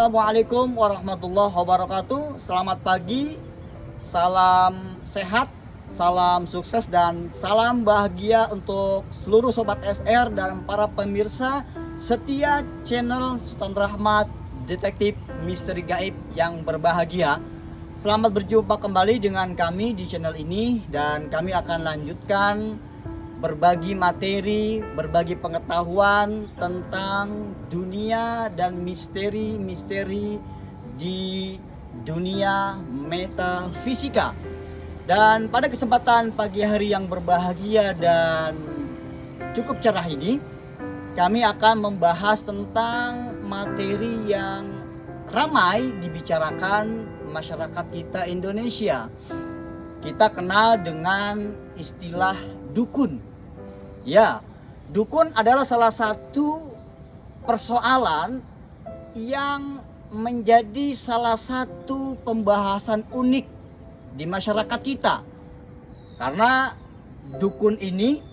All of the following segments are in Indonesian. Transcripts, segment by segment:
Assalamualaikum warahmatullahi wabarakatuh. Selamat pagi, salam sehat, salam sukses, dan salam bahagia untuk seluruh Sobat SR dan para pemirsa setia channel Sultan Rahmat Detektif Misteri Gaib yang berbahagia. Selamat berjumpa kembali dengan kami di channel ini, dan kami akan lanjutkan berbagi materi, berbagi pengetahuan tentang dunia dan misteri-misteri di dunia metafisika. Dan pada kesempatan pagi hari yang berbahagia dan cukup cerah ini, kami akan membahas tentang materi yang ramai dibicarakan masyarakat kita Indonesia. Kita kenal dengan istilah dukun. Ya, dukun adalah salah satu persoalan yang menjadi salah satu pembahasan unik di masyarakat kita. Karena dukun ini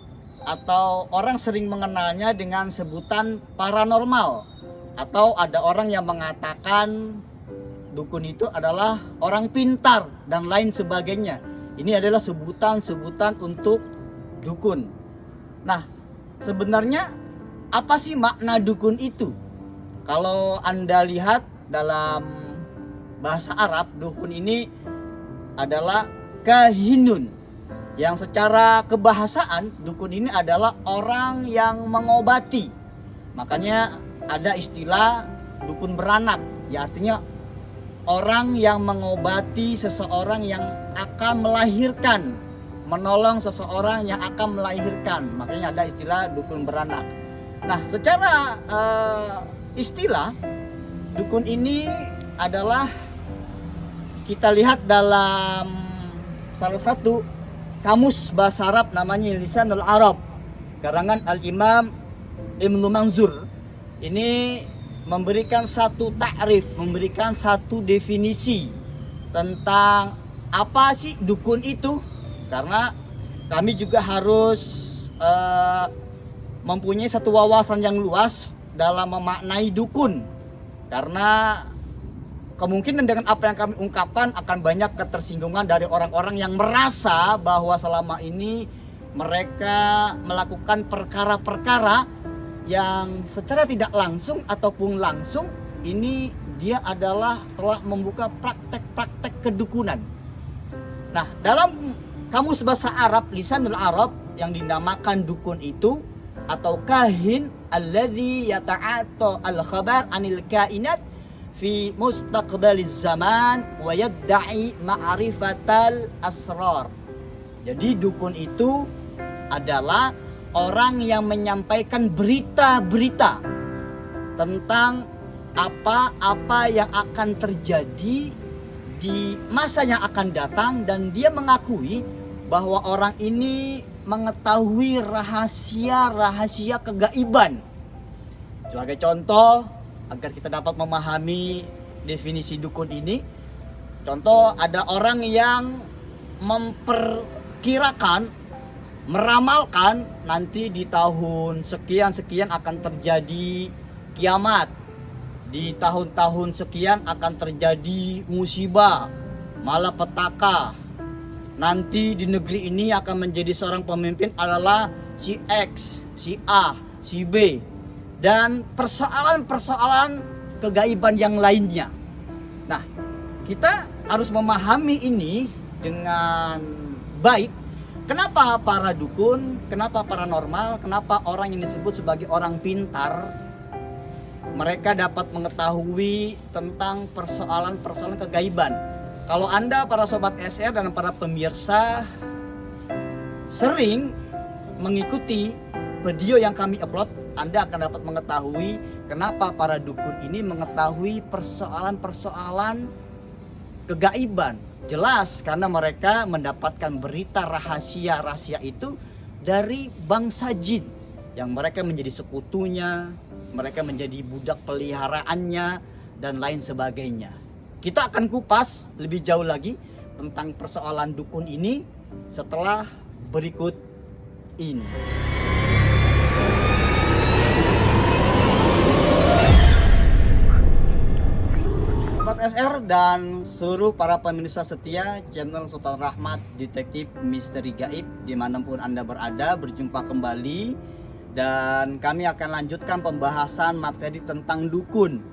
atau orang sering mengenalnya dengan sebutan paranormal, atau ada orang yang mengatakan dukun itu adalah orang pintar dan lain sebagainya. Ini adalah sebutan-sebutan untuk dukun. Nah, sebenarnya apa sih makna dukun itu? Kalau Anda lihat dalam bahasa Arab, dukun ini adalah kahinun, yang secara kebahasaan dukun ini adalah orang yang mengobati. Makanya ada istilah dukun beranak, ya artinya orang yang mengobati seseorang yang akan melahirkan, menolong seseorang yang akan melahirkan. Makanya ada istilah dukun beranak. Nah, secara istilah, dukun ini adalah kita lihat dalam salah satu kamus bahasa Arab namanya Lisanul Arab, karangan Al-Imam Ibnu Manzur. Ini memberikan satu takrif, memberikan satu definisi tentang apa sih dukun itu. Karena kami juga harus mempunyai satu wawasan yang luas dalam memaknai dukun. Karena kemungkinan dengan apa yang kami ungkapkan akan banyak ketersinggungan dari orang-orang yang merasa bahwa selama ini mereka melakukan perkara-perkara yang secara tidak langsung ataupun langsung ini dia adalah telah membuka praktek-praktek kedukunan. Nah, dalam kamus bahasa Arab Lisanul Arab yang dinamakan dukun itu atau kahin alladzi yata'atta al-khabar 'anil kainat fi mustaqbaliz zaman wa yadda'i ma'rifatal asrar. Jadi dukun itu adalah orang yang menyampaikan berita-berita tentang apa-apa yang akan terjadi di masa yang akan datang, dan dia mengakui bahwa orang ini mengetahui rahasia-rahasia kegaiban. Sebagai contoh, agar kita dapat memahami definisi dukun ini, contoh ada orang yang memperkirakan, meramalkan nanti di tahun sekian-sekian akan terjadi kiamat, di tahun-tahun sekian akan terjadi musibah, malapetaka. Nanti di negeri ini akan menjadi seorang pemimpin adalah si X, si A, si B, dan persoalan-persoalan kegaiban yang lainnya. Nah, kita harus memahami ini dengan baik. Kenapa para dukun, kenapa paranormal, kenapa orang yang disebut sebagai orang pintar, mereka dapat mengetahui tentang persoalan-persoalan kegaiban. Kalau Anda para Sobat SR dan para pemirsa sering mengikuti video yang kami upload, Anda akan dapat mengetahui kenapa para dukun ini mengetahui persoalan-persoalan kegaiban. Jelas karena mereka mendapatkan berita rahasia-rahasia itu dari bangsa jin yang mereka menjadi sekutunya, mereka menjadi budak peliharaannya, dan lain sebagainya. Kita akan kupas lebih jauh lagi tentang persoalan dukun ini setelah berikut ini. SR dan seluruh para pemirsa setia channel Sultan Rahmat Detektif Misteri Gaib dimanapun Anda berada, berjumpa kembali. Dan kami akan lanjutkan pembahasan materi tentang dukun.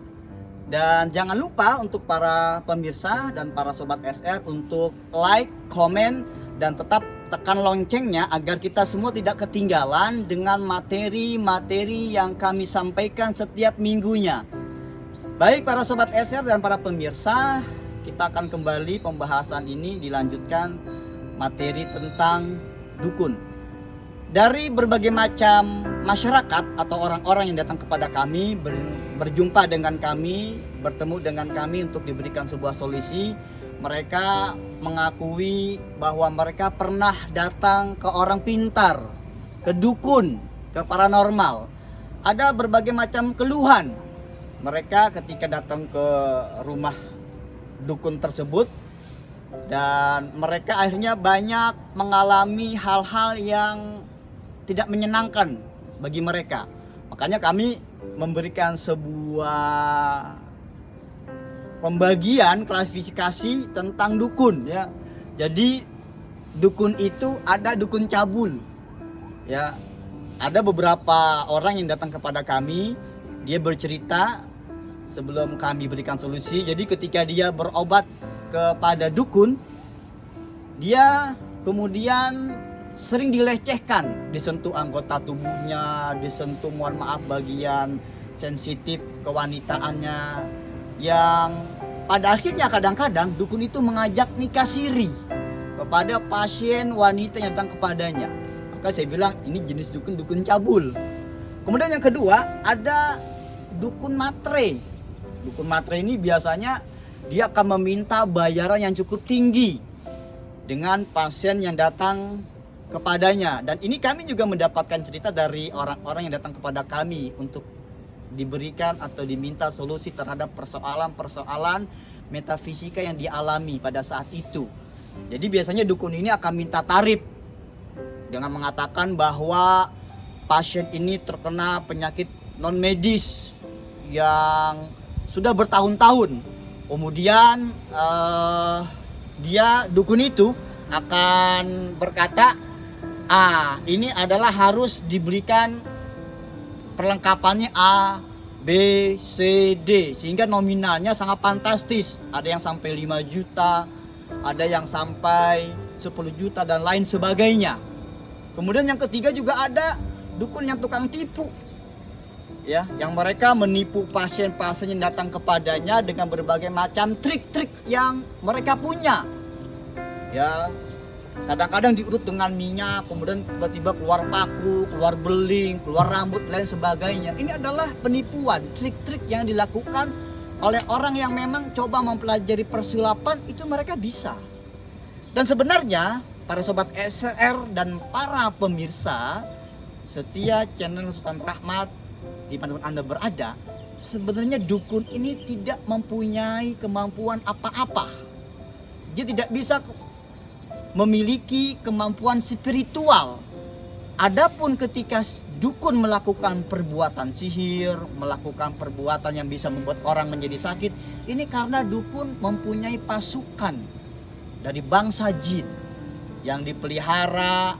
Dan jangan lupa untuk para pemirsa dan para sobat SR untuk like, komen, dan tetap tekan loncengnya agar kita semua tidak ketinggalan dengan materi-materi yang kami sampaikan setiap minggunya. Baik para sobat SR dan para pemirsa, kita akan kembali pembahasan ini dilanjutkan materi tentang dukun. Dari berbagai macam masyarakat atau orang-orang yang datang kepada kami, berjumpa dengan kami, bertemu dengan kami untuk diberikan sebuah solusi, mereka mengakui bahwa mereka pernah datang ke orang pintar, ke dukun, ke paranormal. Ada berbagai macam keluhan mereka ketika datang ke rumah dukun tersebut, dan mereka akhirnya banyak mengalami hal-hal yang tidak menyenangkan bagi mereka. Makanya kami memberikan sebuah pembagian klasifikasi tentang dukun ya. Jadi dukun itu ada dukun cabul ya. Ada beberapa orang yang datang kepada kami, dia bercerita sebelum kami berikan solusi. Jadi ketika dia berobat kepada dukun, dia kemudian sering dilecehkan, disentuh anggota tubuhnya, disentuh, mohon maaf, bagian sensitif kewanitaannya, yang pada akhirnya kadang-kadang dukun itu mengajak nikah siri kepada pasien wanita yang datang kepadanya. Maka saya bilang ini jenis dukun cabul. Kemudian yang kedua ada dukun matre. Dukun matre ini biasanya dia akan meminta bayaran yang cukup tinggi dengan pasien yang datang kepadanya. Dan ini kami juga mendapatkan cerita dari orang-orang yang datang kepada kami untuk diberikan atau diminta solusi terhadap persoalan-persoalan metafisika yang dialami pada saat itu. Jadi biasanya dukun ini akan minta tarif dengan mengatakan bahwa pasien ini terkena penyakit non medis yang sudah bertahun-tahun. Kemudian dia dukun itu akan berkata, ini adalah harus diberikan perlengkapannya A, B, C, D, sehingga nominalnya sangat fantastis. Ada yang sampai 5 juta, ada yang sampai 10 juta dan lain sebagainya. Kemudian yang ketiga juga ada dukun yang tukang tipu ya, yang mereka menipu pasien-pasien yang datang kepadanya dengan berbagai macam trik-trik yang mereka punya ya. Kadang-kadang diurut dengan minyak, kemudian tiba-tiba keluar paku, keluar beling, keluar rambut, lain sebagainya. Ini adalah penipuan, trik-trik yang dilakukan oleh orang yang memang coba mempelajari persilapan, itu mereka bisa. Dan sebenarnya para sobat SR dan para pemirsa setia channel Sultan Rahmat dimanapun Anda berada, sebenarnya dukun ini tidak mempunyai kemampuan apa-apa. Dia tidak bisa memiliki kemampuan spiritual. Adapun ketika dukun melakukan perbuatan sihir, melakukan perbuatan yang bisa membuat orang menjadi sakit, ini karena dukun mempunyai pasukan dari bangsa jin yang dipelihara,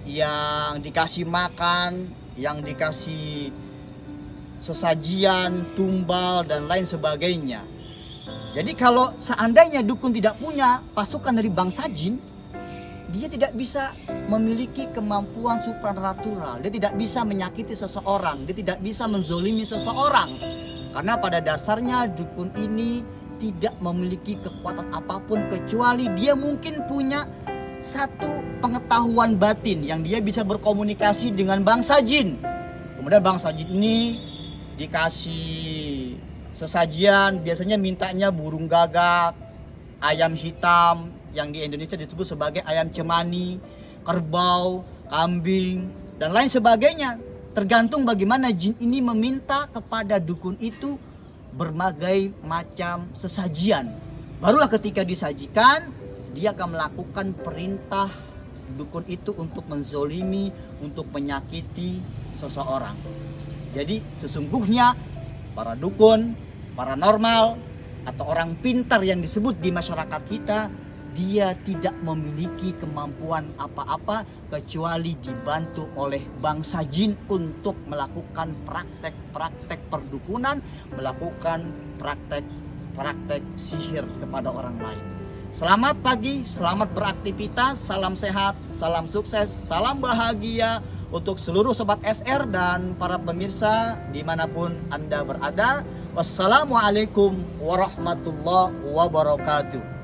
yang dikasih makan, yang dikasih sesajian, tumbal, dan lain sebagainya. Jadi kalau seandainya dukun tidak punya pasukan dari bangsa jin, dia tidak bisa memiliki kemampuan supranatural. Dia tidak bisa menyakiti seseorang, dia tidak bisa menzolimi seseorang. Karena pada dasarnya dukun ini tidak memiliki kekuatan apapun, kecuali dia mungkin punya satu pengetahuan batin yang dia bisa berkomunikasi dengan bangsa jin. Kemudian bangsa jin ini dikasih sesajian, biasanya mintanya burung gagak, ayam hitam yang di Indonesia disebut sebagai ayam cemani, kerbau, kambing, dan lain sebagainya. Tergantung bagaimana jin ini meminta kepada dukun itu berbagai macam sesajian. Barulah ketika disajikan, dia akan melakukan perintah dukun itu untuk menzolimi, untuk menyakiti seseorang. Jadi sesungguhnya para dukun, paranormal, atau orang pintar yang disebut di masyarakat kita, dia tidak memiliki kemampuan apa-apa kecuali dibantu oleh bangsa jin untuk melakukan praktek-praktek perdukunan, melakukan praktek-praktek sihir kepada orang lain. Selamat pagi, selamat beraktivitas, salam sehat, salam sukses, salam bahagia untuk seluruh Sobat SR dan para pemirsa dimanapun Anda berada. Wassalamualaikum warahmatullahi wabarakatuh.